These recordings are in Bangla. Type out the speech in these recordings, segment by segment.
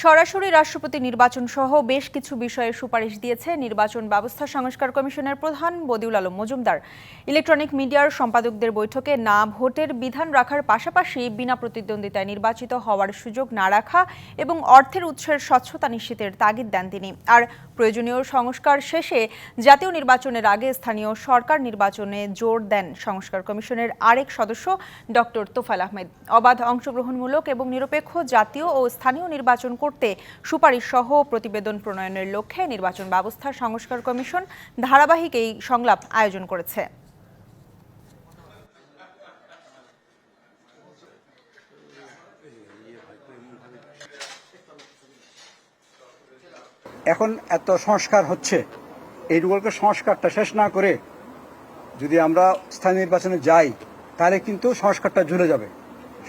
সরাসরি রাষ্ট্রপতি নির্বাচন সহ বেশ কিছু বিষয়ে সুপারিশ দিয়েছে নির্বাচন ব্যবস্থা সংস্কার কমিশনের প্রধান বদিউল আলম মজুমদার। ইলেকট্রনিক মিডিয়ার সম্পাদকদের বৈঠকে না ভোটের বিধান রাখার পাশাপাশি বিনা প্রতিদ্বন্দ্বিতায় নির্বাচিত হওয়ার সুযোগ না রাখা এবং অর্থের উৎসের স্বচ্ছতা নিশ্চিতের তাগিদ দেন তিনি। আর প্রয়োজনীয় সংস্কার শেষে জাতীয় নির্বাচনের আগে স্থানীয় সরকার নির্বাচনে জোর দেন সংস্কার কমিশনের আরেক সদস্য ডক্টর তোফায়েল আহমেদ। অবাধ, অংশগ্রহণমূলক এবং নিরপেক্ষ জাতীয় ও স্থানীয় নির্বাচন করতে সুপারিশ সহ প্রতিবেদন প্রণয়নের লক্ষ্যে নির্বাচন ব্যবস্থা সংস্কার কমিশন ধারাবাহিক এই সংলাপ আয়োজন করেছে। এখন এত সংস্কার হচ্ছে, এইগুলোকে সংস্কারটা শেষ না করে যদি আমরা স্থানীয় নির্বাচনে যাই তাহলে কিন্তু সংস্কারটা ঝুলে যাবে।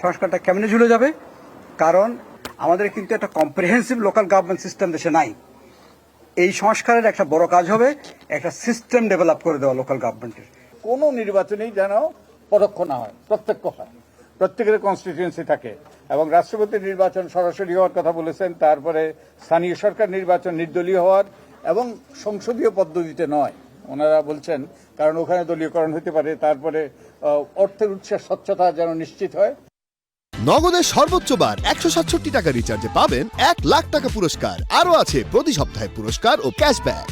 সংস্কারটা কেমনে ঝুলে যাবে? কারণ আমাদের কিন্তু একটা কম্প্রিহেন্সিভ লোকাল গভর্নমেন্ট সিস্টেম দেশে নাই। এই সংস্কারের একটা বড় কাজ হবে একটা সিস্টেম ডেভেলপ করে দেওয়া লোকাল গভর্নমেন্টের। কোনো নির্বাচনেই যেন পরোক্ষ না হয়, প্রত্যক্ষ হয়, প্রত্যেকের কনস্টিটিউয়েন্সি থাকে। এবং রাষ্ট্রপতি নির্বাচন সরাসরি হওয়ার কথা বলেছেন, তারপরে স্থানীয় সরকার নির্বাচন নির্দলীয় হওয়ার এবং সংসদীয় পদ্ধতিতে নয় ওনারা বলছেন, কারণ ওখানে দলীয়করণ হতে পারে। তারপরে অর্থের উৎসের স্বচ্ছতা যেন নিশ্চিত হয়। নগদের সর্বোচ্চ বার 167 টাকা রিচার্জে পাবেন 1 লাখ টাকা পুরস্কার। আরও আছে প্রতি সপ্তাহে পুরস্কার ও ক্যাশব্যাক।